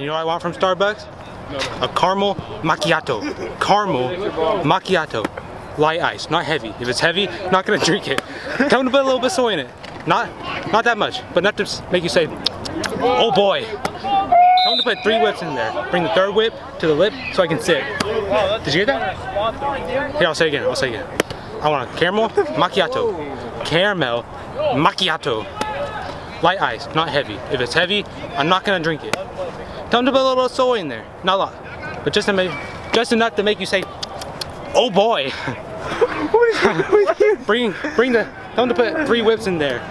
You know what I want from Starbucks? A caramel macchiato. Caramel macchiato. Light ice, not heavy. If it's heavy, I'm not gonna drink it. Tell them to put a little bit of soy in it. Not that much, but not to make you say, oh boy. Tell them to put 3 whips in there. Bring the 3rd whip to the lip so I can sit. Did you hear that? Here, I'll say it again. I want a caramel macchiato. Caramel macchiato. Light ice, not heavy. If it's heavy, I'm not gonna drink it. Tell them to put a little bit of soy in there. Not a lot, but just enough to make you say, oh boy. Tell them to put 3 whips in there.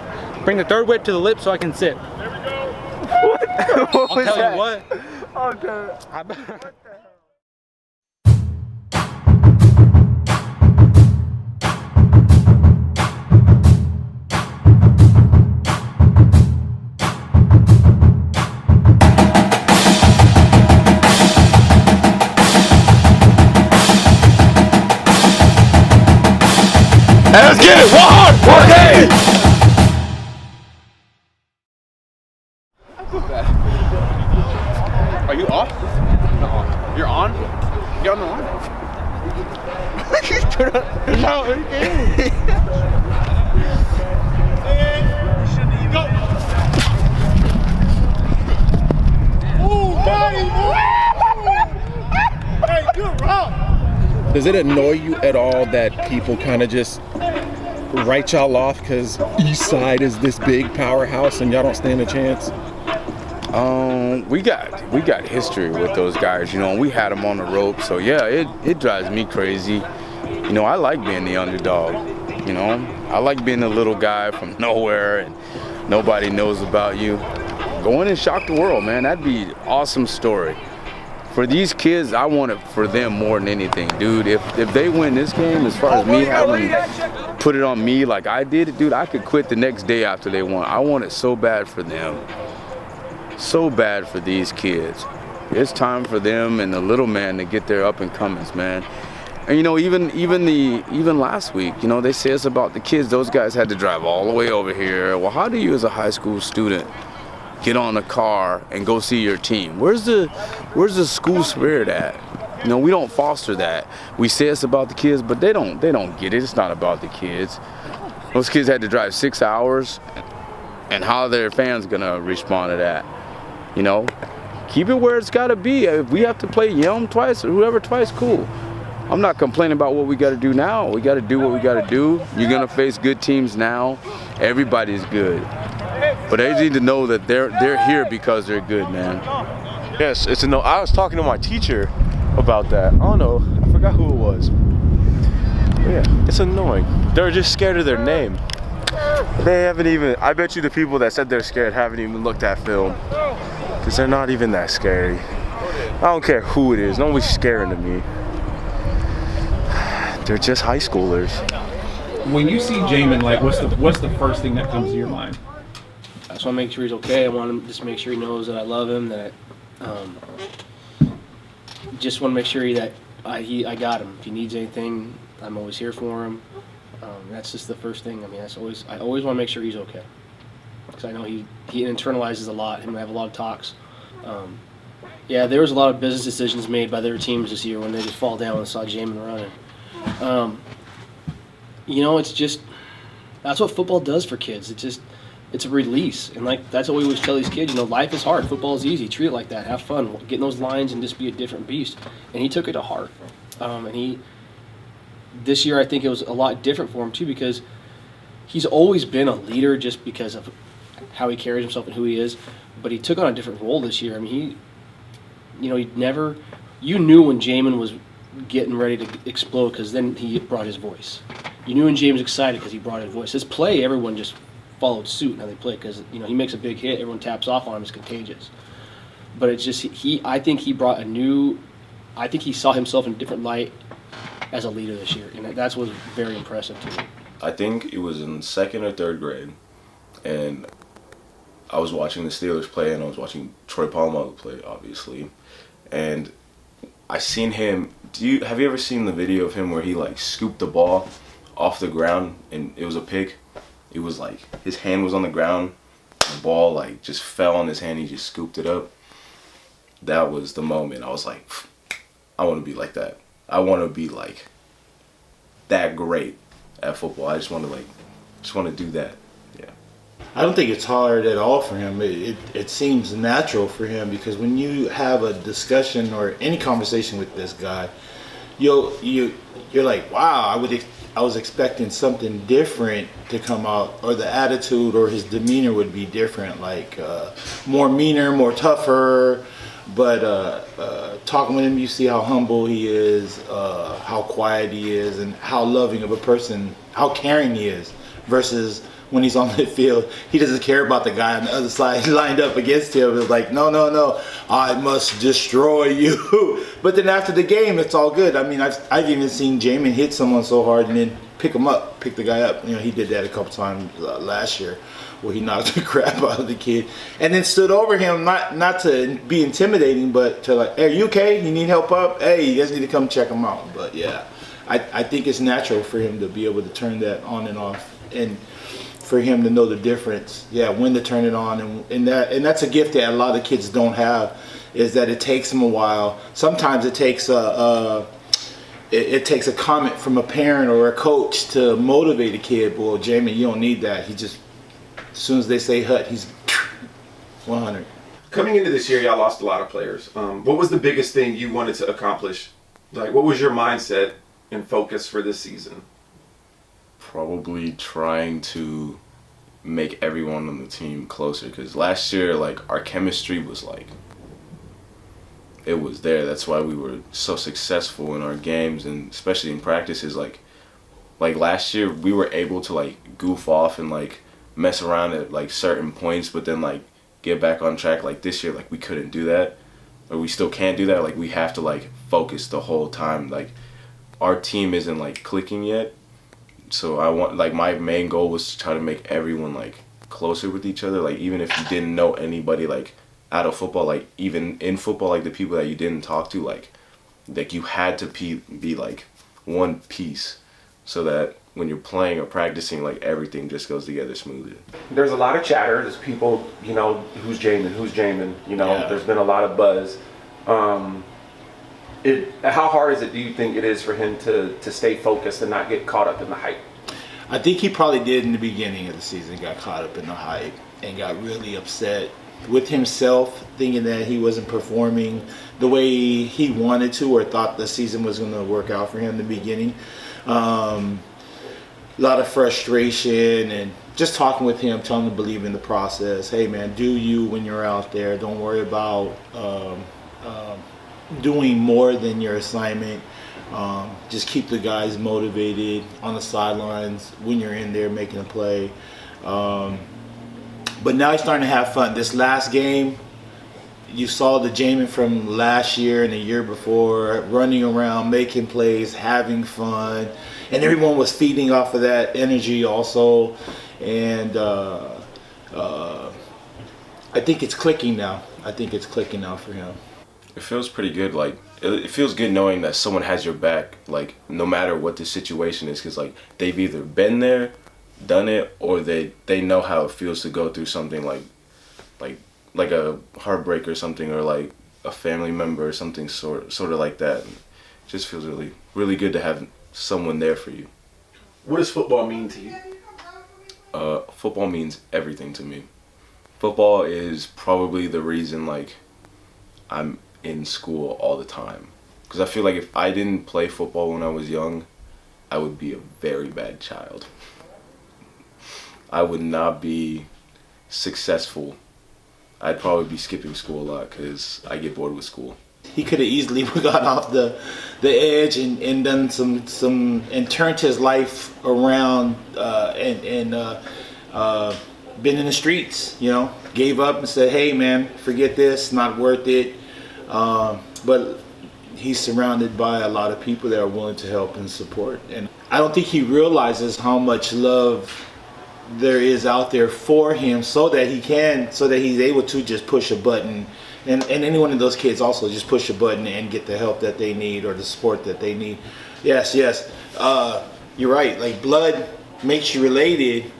Bring the 3rd whip to the lip so I can sit. What was that? Tell you what. Oh, God. Let's get it! One day! Are you off? No. You're on? You're on the line. No, okay. Go! Ooh, buddy! Hey, good route! Does it annoy you at all that people kind of just write y'all off because East Side is this big powerhouse and y'all don't stand a chance? We got history with those guys, you know, and we had them on the rope. So yeah, it drives me crazy. You know, I like being the underdog. You know, I like being the little guy from nowhere and nobody knows about you. Go in and shock the world, man. That'd be an awesome story. For these kids, I want it for them more than anything, dude. If they win this game, as far as me having put it on me like I did it, dude, I could quit the next day after they won. I want it so bad for them. So bad for these kids. It's time for them and the little man to get their up and comings, man. And you know, even last week, you know, they say it's about the kids. Those guys had to drive all the way over here. Well, how do you as a high school student get on a car and go see your team? Where's the school spirit at? You know, we don't foster that. We say it's about the kids, but they don't get it. It's not about the kids. Those kids had to drive 6 hours, and how are their fans gonna respond to that? You know, keep it where it's gotta be. If we have to play Yelm twice or whoever twice, cool. I'm not complaining about what we gotta do now. We gotta do what we gotta do. You're gonna face good teams now. Everybody's good. But they need to know that they're here because they're good, man. Yes, it's a no. I was talking to my teacher about that. I don't know. I forgot who it was. But yeah, it's annoying. They're just scared of their name. They haven't even. I bet you the people that said they're scared haven't even looked at film, because they're not even that scary. I don't care who it is. Nobody's scaring of me. They're just high schoolers. When you see Jamin, like, what's the first thing that comes to your mind? I just want to make sure he's okay. I want him just to make sure he knows that I love him. That just want to make sure that I got him. If he needs anything, I'm always here for him. That's just the first thing. I mean, I always want to make sure he's okay, because I know he internalizes a lot. Him and I have a lot of talks. Yeah, there was a lot of business decisions made by their teams this year when they just fall down and saw Jamin running. You know, it's just that's what football does for kids. It's a release, and like that's what we always tell these kids. You know, life is hard. Football is easy. Treat it like that. Have fun. Get in those lines and just be a different beast. And he took it to heart. This year I think it was a lot different for him too, because he's always been a leader just because of how he carries himself and who he is. But he took on a different role this year. I mean, you knew when Jamin was getting ready to explode, because then he brought his voice. You knew when Jamin was excited because he brought his voice. His play, everyone just followed suit in how they play, because he makes a big hit, everyone taps off on him. It's contagious. But it's just I think he brought I think he saw himself in a different light as a leader this year, and that's was very impressive to me. I think it was in 2nd or 3rd grade, and I was watching the Steelers play, and I was watching Troy Polamalu play, obviously, and I seen him. Have you ever seen the video of him where he like scooped the ball off the ground and it was a pick? It was like his hand was on the ground, the ball like just fell on his hand. He just scooped it up. that was the moment. I was like, I want to be like that. I want to be like that great at football. I just want to do that. Yeah. I don't think it's hard at all for him. It seems natural for him because when you have a discussion or any conversation with this guy, you're like, wow, I was expecting something different to come out, or the attitude or his demeanor would be different, like more meaner, more tougher. But talking with him, you see how humble he is, how quiet he is, and how loving of a person, how caring he is, versus when he's on the field, he doesn't care about the guy on the other side lined up against him. It's like, no, I must destroy you. But then after the game, it's all good. I mean, I've even seen Jamin hit someone so hard and then pick the guy up. You know, he did that a couple times last year, where he knocked the crap out of the kid and then stood over him, not to be intimidating, but to like, hey, are you okay? You need help up? Hey, you guys need to come check him out. But yeah, I think it's natural for him to be able to turn that on and off, and for him to know the difference, when to turn it on, and that's a gift that a lot of kids don't have, is that it takes them a while. Sometimes it takes a comment from a parent or a coach to motivate a kid. Well, Jamie, you don't need that. He just, as soon as they say hut, he's 100. Coming into this year, y'all lost a lot of players. What was the biggest thing you wanted to accomplish? Like, what was your mindset and focus for this season? Probably trying to make everyone on the team closer, because last year, like, our chemistry was like, it was there. That's why we were so successful in our games, and especially in practices. Like last year, we were able to like goof off and like mess around at like certain points, but then like get back on track. Like this year, like we couldn't do that, or we still can't do that. Like we have to like focus the whole time. Like our team isn't like clicking yet. So I want, like, my main goal was to try to make everyone like closer with each other. Like even if you didn't know anybody like out of football, like even in football, like the people that you didn't talk to, like you had to be like one piece, so that when you're playing or practicing, like everything just goes together smoothly. There's a lot of chatter. There's people, you know, who's Jamin? You know, There's been a lot of buzz. How hard is it, do you think it is for him to stay focused and not get caught up in the hype? I think he probably did in the beginning of the season, got caught up in the hype and got really upset with himself, thinking that he wasn't performing the way he wanted to or thought the season was going to work out for him in the beginning. A lot of frustration, and just talking with him, telling him to believe in the process. Hey man, do you when you're out there. Don't worry about doing more than your assignment. Just keep the guys motivated on the sidelines when you're in there making a play. But now he's starting to have fun. This last game, you saw the Jamin from last year and the year before running around, making plays, having fun, and everyone was feeding off of that energy also. And I think it's clicking now. For him. It feels pretty good. Like it feels good knowing that someone has your back, like no matter what the situation is, because like they've either been there, done it, or they know how it feels to go through something like a heartbreak or something, or like a family member or something sort of like that. It just feels really, really good to have someone there for you. What does football mean to you? Football means everything to me. Football is probably the reason like I'm in school all the time, because I feel like if I didn't play football when I was young, I would be a very bad child. I would not be successful. I'd probably be skipping school a lot because I get bored with school. He could have easily got off the edge and done some and turned his life around and been in the streets, you know, gave up and said, hey man, forget this, not worth it. But he's surrounded by a lot of people that are willing to help and support. And I don't think he realizes how much love there is out there for him, so that he's able to just push a button. And any one of those kids also just push a button and get the help that they need or the support that they need. Yes. You're right. Like blood makes you related,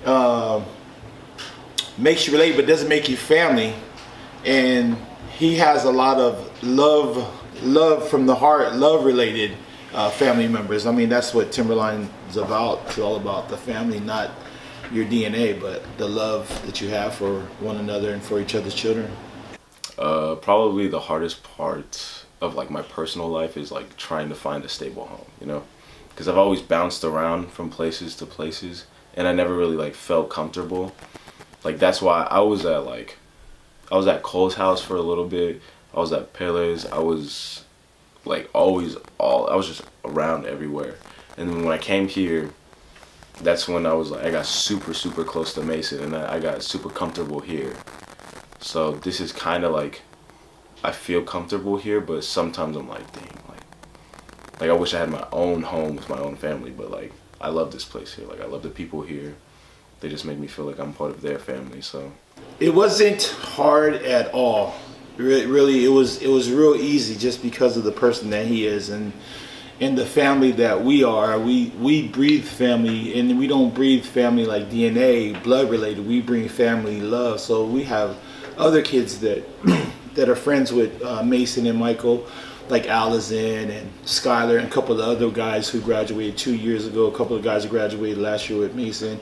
but doesn't make you family. And he has a lot of love from the heart, love related family members. I mean, that's what Timberline is about. It's all about the family, not your DNA, but the love that you have for one another and for each other's children. Probably the hardest part of like my personal life is like trying to find a stable home, you know, because I've always bounced around from places to places, and I never really like felt comfortable. Like that's why I was at Cole's house for a little bit. I was at Pele's. I was like I was just around everywhere. And then when I came here, that's when I got super close to Mason, and I got super comfortable here. So this is kind of like, I feel comfortable here, but sometimes I'm like, dang, like I wish I had my own home with my own family, but like I love this place here. Like I love the people here. They just make me feel like I'm part of their family. So it wasn't hard at all. Really, it was real easy just because of the person that he is and the family that we are. We breathe family, and we don't breathe family like DNA, blood related. We bring family love. So we have other kids that that are friends with Mason and Michael, like Allison and Skylar and a couple of the other guys who graduated 2 years ago. A couple of guys who graduated last year with Mason.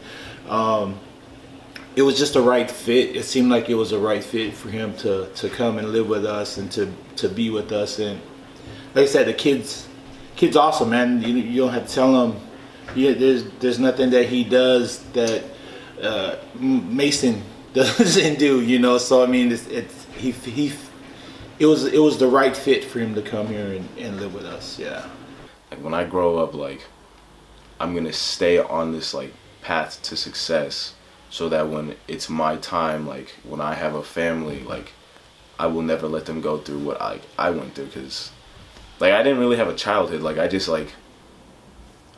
It was just a right fit. It seemed like it was a right fit for him to come and live with us and to be with us. And like I said, the kid's awesome, man. You don't have to tell him. Yeah, there's nothing that he does that Mason doesn't do, you know. So I mean, it was the right fit for him to come here and live with us. Yeah. Like when I grow up, like I'm gonna stay on this like path to success, so that when it's my time, like when I have a family, like I will never let them go through what I went through, because like I didn't really have a childhood. Like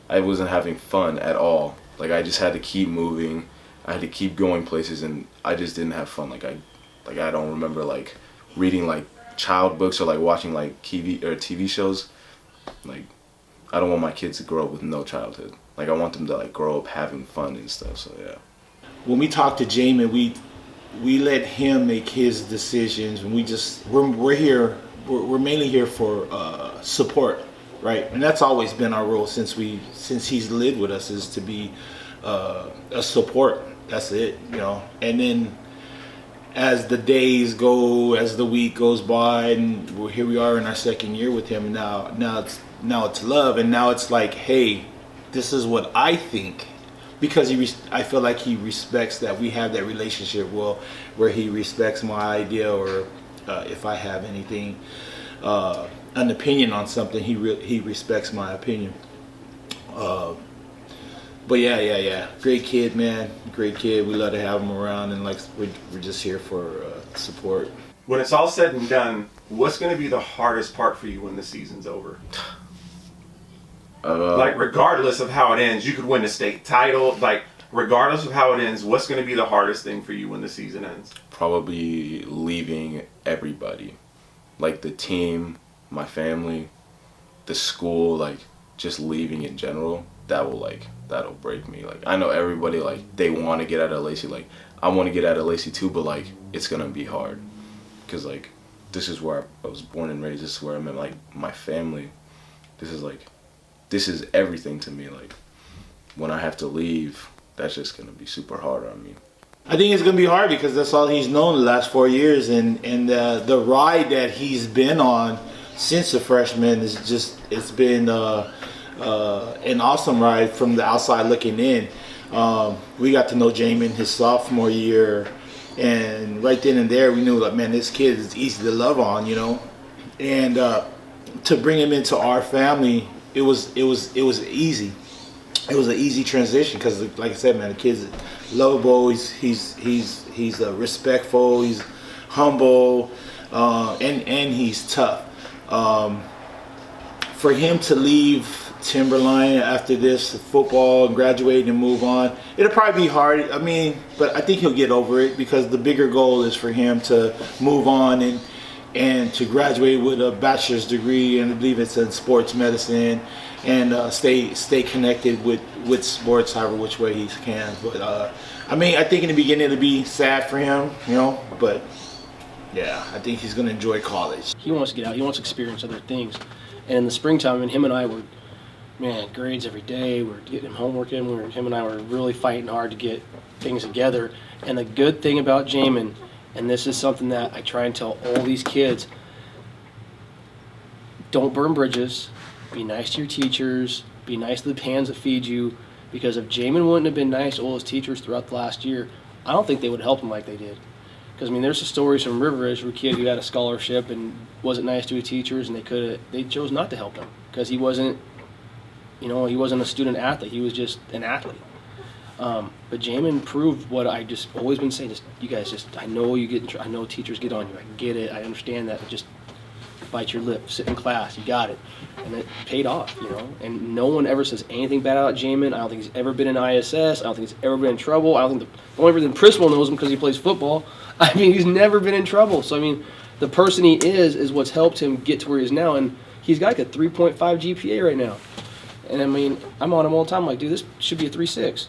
I wasn't having fun at all. Like I just had to keep moving. I had to keep going places, and I just didn't have fun. Like I don't remember like reading like child books or like watching like TV shows. Like I don't want my kids to grow up with no childhood. Like I want them to like grow up having fun and stuff. So yeah. When we talk to Jamin, we let him make his decisions, and we're here. We're mainly here for support, right? And that's always been our role since he's lived with us, is to be a support. That's it, you know. And then as the days go, as the week goes by, and here we are in our second year with him. Now it's love, and now it's like, hey, this is what I think. Because I feel like he respects that we have that relationship well, where he respects my idea, or if I have anything, an opinion on something, he respects my opinion. But yeah, great kid, man, great kid. We love to have him around, and like we're just here for support. When it's all said and done, what's going to be the hardest part for you when the season's over? Like, regardless of how it ends, you could win the state title. Like, regardless of how it ends, what's going to be the hardest thing for you when the season ends? Probably leaving everybody. Like the team, my family, the school, like just leaving in general. That'll break me. Like I know everybody, like they want to get out of Lacey. Like I want to get out of Lacey too, but like it's going to be hard. Because like this is where I was born and raised. This is where I met like my family. This is everything to me. Like when I have to leave, that's just gonna be super hard on me. I think it's gonna be hard because that's all he's known the last 4 years, and the ride that he's been on since a freshman it's been an awesome ride from the outside looking in. We got to know Jamin his sophomore year, and right then and there we knew like, man, this kid is easy to love on, you know, and to bring him into our family. It was easy. It was an easy transition because, like I said, man, the kid's lovable. He's respectful. He's humble, and he's tough. For him to leave Timberline after this football and graduate and move on, it'll probably be hard. I mean, but I think he'll get over it because the bigger goal is for him to move on and to graduate with a bachelor's degree, and I believe it's in sports medicine, and stay connected with sports however which way he can. But I mean, I think in the beginning it'll be sad for him, you know, but Yeah, I think he's going to enjoy college. He wants to get out. He wants to experience other things. And in the springtime, I mean, him and I were, man, grades every day. We're getting homework in. Him and I were really fighting hard to get things together. And the good thing about Jamin, and this is something that I try and tell all these kids, don't burn bridges. Be nice to your teachers. Be nice to the hands that feed you. Because if Jamin wouldn't have been nice to all his teachers throughout the last year, I don't think they would help him like they did. Because, I mean, there's some stories from River Ridge where a kid who had a scholarship and wasn't nice to his teachers, and they chose not to help him because he wasn't, he wasn't a student athlete. He was just an athlete. But Jamin proved what I just always been saying. I know teachers get on you. I get it. I understand that. But just bite your lip. Sit in class. You got it. And it paid off, And no one ever says anything bad about Jamin. I don't think he's ever been in ISS. I don't think he's ever been in trouble. I don't think the only reason the principal knows him because he plays football. I mean, he's never been in trouble. So, I mean, the person he is what's helped him get to where he is now. And he's got like a 3.5 GPA right now. And, I mean, I'm on him all the time. I'm like, dude, this should be a 3.6.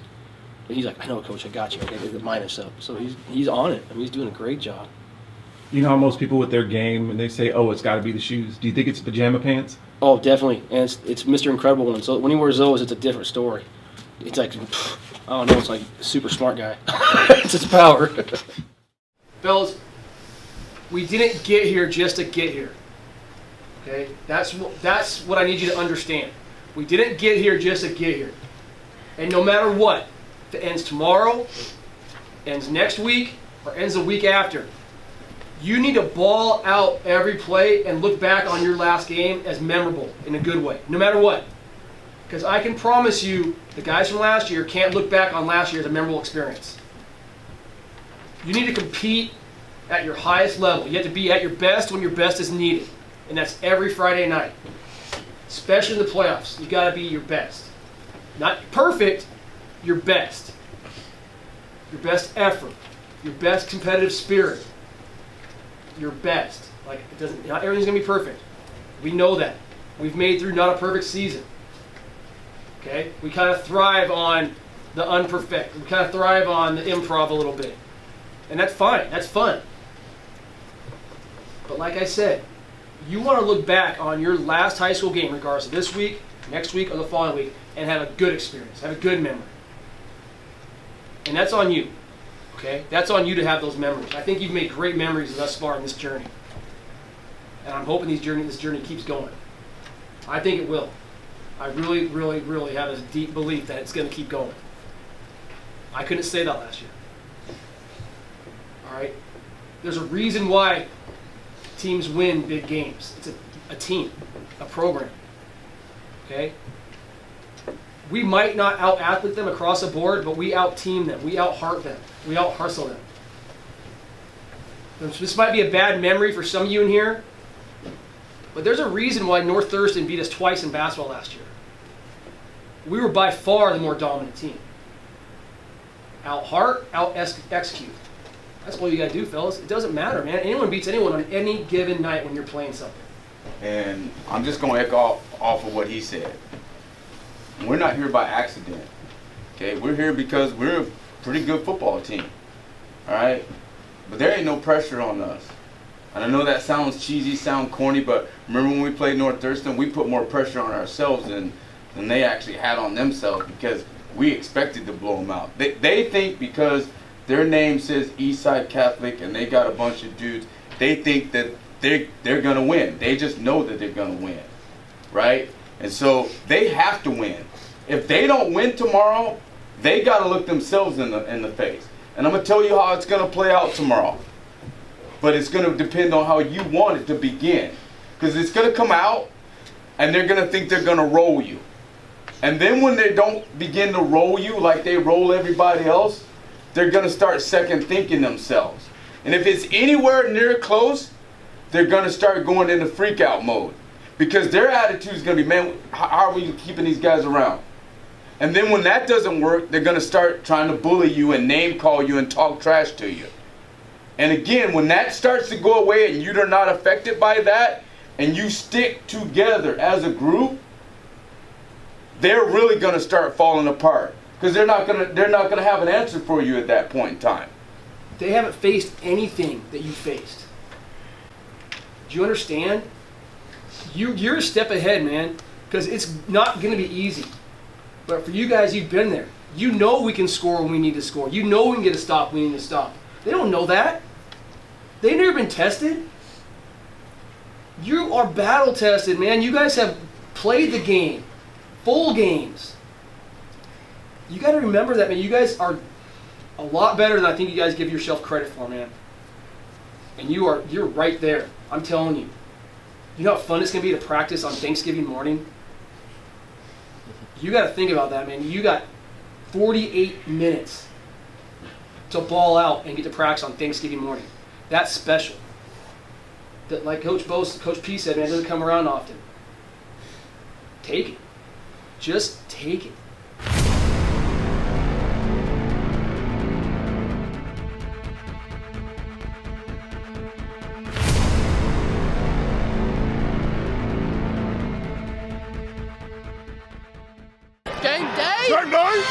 And he's like, I know, Coach, I got you. I got the minus up. So he's on it. I mean, he's doing a great job. You know how most people with their game, and they say, oh, it's got to be the shoes. Do you think it's pajama pants? Oh, definitely. And it's Mr. Incredible one. So when he wears those, it's a different story. It's like, I don't know, it's like a super smart guy. It's his power. Fellas, we didn't get here just to get here. Okay? That's what I need you to understand. We didn't get here just to get here. And no matter what, if it ends tomorrow, ends next week, or ends the week after, you need to ball out every play and look back on your last game as memorable in a good way, no matter what. Because I can promise you, the guys from last year can't look back on last year as a memorable experience. You need to compete at your highest level. You have to be at your best when your best is needed. And that's every Friday night. Especially in the playoffs. You got to be your best. Not perfect, your best. Your best effort. Your best competitive spirit. Your best. Not everything's going to be perfect. We know that. We've made through not a perfect season. Okay? We kind of thrive on the unperfect. We kind of thrive on the improv a little bit. And that's fine. That's fun. But like I said, you want to look back on your last high school game, regardless of this week, next week, or the following week, and have a good experience. Have a good memory. And that's on you. Okay? That's on you to have those memories. I think you've made great memories thus far in this journey. And I'm hoping this journey keeps going. I think it will. I really, really, really have a deep belief that it's going to keep going. I couldn't say that last year. All right? There's a reason why teams win big games. It's a team, a program. Okay? We might not out-athlete them across the board, but we out-team them. We out-heart them. We out-hustle them. This might be a bad memory for some of you in here, but there's a reason why North Thurston beat us twice in basketball last year. We were by far the more dominant team. Out-heart, out-execute. That's all you got to do, fellas. It doesn't matter, man. Anyone beats anyone on any given night when you're playing something. And I'm just going to echo off of what he said. We're not here by accident. Okay, we're here because we're a pretty good football team. All right? But there ain't no pressure on us. And I know that sounds cheesy, sound corny, but remember when we played North Thurston, we put more pressure on ourselves than they actually had on themselves because we expected to blow them out. They think because their name says Eastside Catholic and they got a bunch of dudes, they think that they're going to win. They just know that they're going to win, right? And so they have to win. If they don't win tomorrow, they got to look themselves in the face. And I'm going to tell you how it's going to play out tomorrow. But it's going to depend on how you want it to begin. Because it's going to come out and they're going to think they're going to roll you. And then when they don't begin to roll you like they roll everybody else, they're going to start second thinking themselves. And if it's anywhere near close, they're going to start going into freak out mode. Because their attitude is going to be, man, how are we keeping these guys around? And then when that doesn't work, they're going to start trying to bully you and name call you and talk trash to you. And again, when that starts to go away and you're not affected by that, and you stick together as a group, they're really going to start falling apart. Because they're not going to have an answer for you at that point in time. They haven't faced anything that you faced. Do you understand? You're a step ahead, man, because it's not going to be easy. But for you guys, you've been there. You know we can score when we need to score. You know we can get a stop when we need to stop. They don't know that. They've never been tested. You are battle tested, man. You guys have played the game, full games. You got to remember that, man. You guys are a lot better than I think you guys give yourself credit for, man. And you're right there. I'm telling you. You know how fun it's going to be to practice on Thanksgiving morning? You got to think about that, man. You got 48 minutes to ball out and get to practice on Thanksgiving morning. That's special. That, like Coach P said, man, it doesn't come around often. Take it. Just take it. Game day! Game day!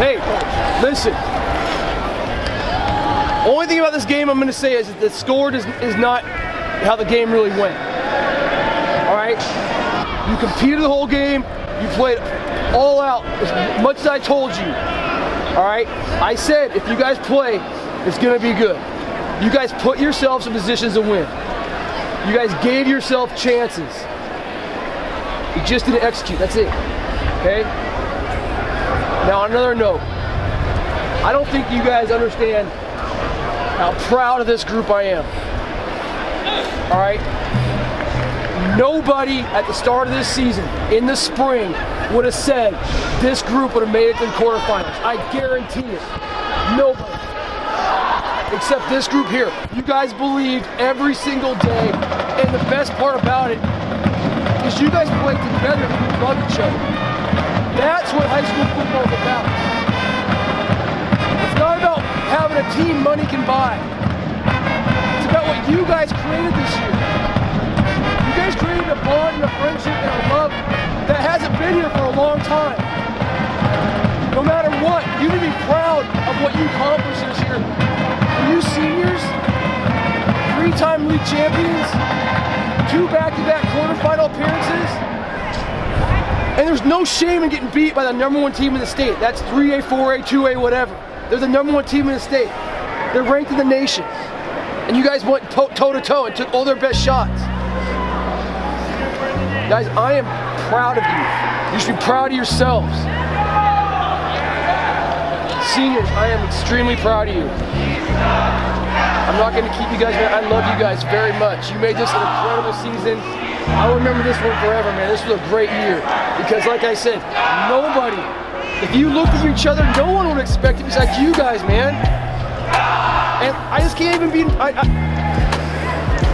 Hey, listen. Only thing about this game I'm going to say is that the score is not how the game really went. All right? You competed the whole game. You played all out as much as I told you. All right? I said if you guys play, it's going to be good. You guys put yourselves in positions to win. You guys gave yourself chances. You just didn't execute. That's it. Okay? Now, on another note, I don't think you guys understand how proud of this group I am. All right? Nobody at the start of this season, in the spring, would have said this group would have made it to the quarterfinals. I guarantee it. Nobody. Except this group here. You guys believed every single day, and the best part about it is you guys played together and you love each other. That's what high school football is about. It's not about having a team money can buy. It's about what you guys created this year. You guys created a bond and a friendship and a love that hasn't been here for a long time. No matter what, you need to be proud of what you accomplished this year. For you seniors, 3-time league champions, 2 back-to-back quarterfinal appearances, and there's no shame in getting beat by the #1 team in the state. That's 3A, 4A, 2A, whatever. They're the #1 team in the state. They're ranked in the nation. And you guys went toe-to-toe and took all their best shots. Guys, I am proud of you. You should be proud of yourselves. Seniors, I am extremely proud of you. I'm not going to keep you guys, man. I love you guys very much. You made this an incredible season. I'll remember this one forever, man. This was a great year. Because like I said, nobody, if you looked at each other, no one would expect it besides you guys, man. And I just can't even be,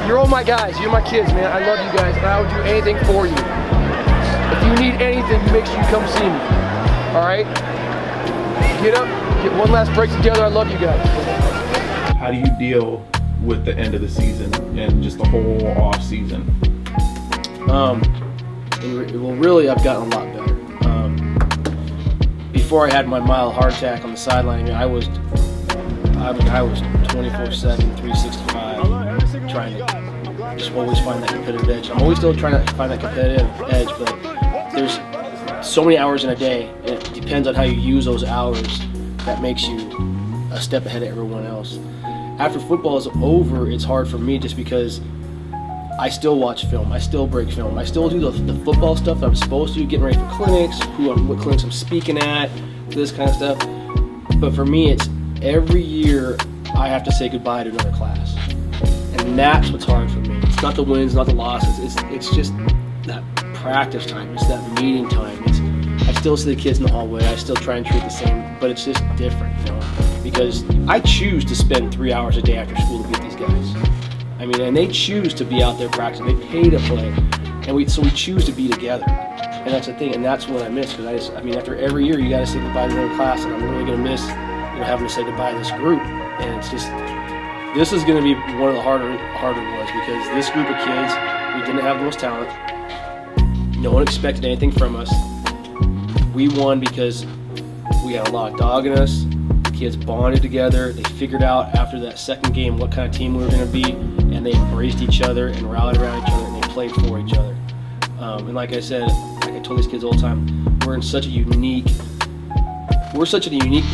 you're all my guys. You're my kids, man. I love you guys, and I would do anything for you. If you need anything, make sure you come see me. All right? Get up, get one last break together. I love you guys. How do you deal with the end of the season and just the whole off season? Well, really, I've gotten a lot better. Before I had my mild heart attack on the sideline, I was 24/7, 365, trying to just always find that competitive edge. I'm always still trying to find that competitive edge, but there's so many hours in a day. It depends on how you use those hours that makes you a step ahead of everyone else. After football is over, it's hard for me just because I still watch film, I still break film, I still do the football stuff that I'm supposed to, getting ready for clinics, what clinics I'm speaking at, this kind of stuff. But for me, it's every year I have to say goodbye to another class. And that's what's hard for me. It's not the wins, not the losses, it's just that practice time, it's that meeting time. I still see the kids in the hallway, I still try and treat the same, but it's just different, because I choose to spend 3 hours a day after school to be with these guys. I mean, and they choose to be out there practicing. They pay to play, and so we choose to be together. And that's the thing, and that's what I miss. Because after every year, you got to say goodbye to another class, and I'm really gonna miss, having to say goodbye to this group. And it's just, this is gonna be one of the harder ones because this group of kids, we didn't have the most talent. No one expected anything from us. We won because we had a lot of dog in us. The kids bonded together. They figured out after that second game what kind of team we were going to be, and they embraced each other and rallied around each other, and they played for each other. And like I said, like I told these kids all the time, we're such a unique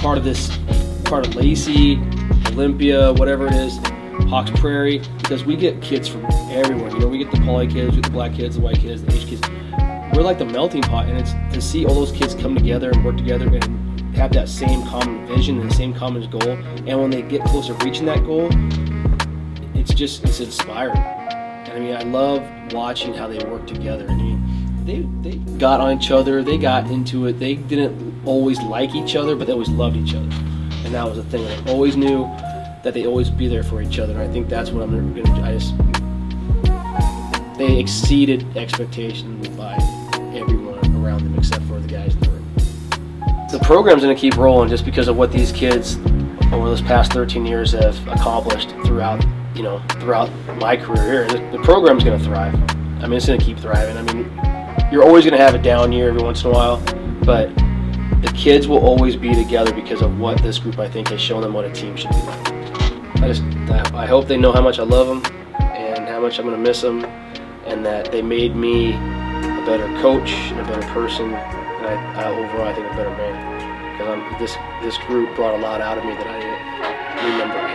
part of this, part of Lacey, Olympia, whatever it is, Hawks Prairie, because we get kids from everywhere. We get the poly kids, we get the black kids, the white kids, the Asian kids. We're like the melting pot, and it's to see all those kids come together and work together and have that same common vision and the same common goal. And when they get closer to reaching that goal, it's inspiring. And I love watching how they work together. They got on each other, they got into it. They didn't always like each other, but they always loved each other. And that was the thing. They always knew that they always be there for each other. And I think that's what I'm going to. They exceeded expectations by everyone around them except for the guys in the room. The program's going to keep rolling just because of what these kids over those past 13 years have accomplished throughout my career here. The program's going to thrive. It's going to keep thriving. You're always going to have a down year every once in a while, but the kids will always be together because of what this group, I think, has shown them what a team should be. I hope they know how much I love them and how much I'm going to miss them, and that they made me a better coach and a better person, and overall I think a better man. Because this group brought a lot out of me that I remember.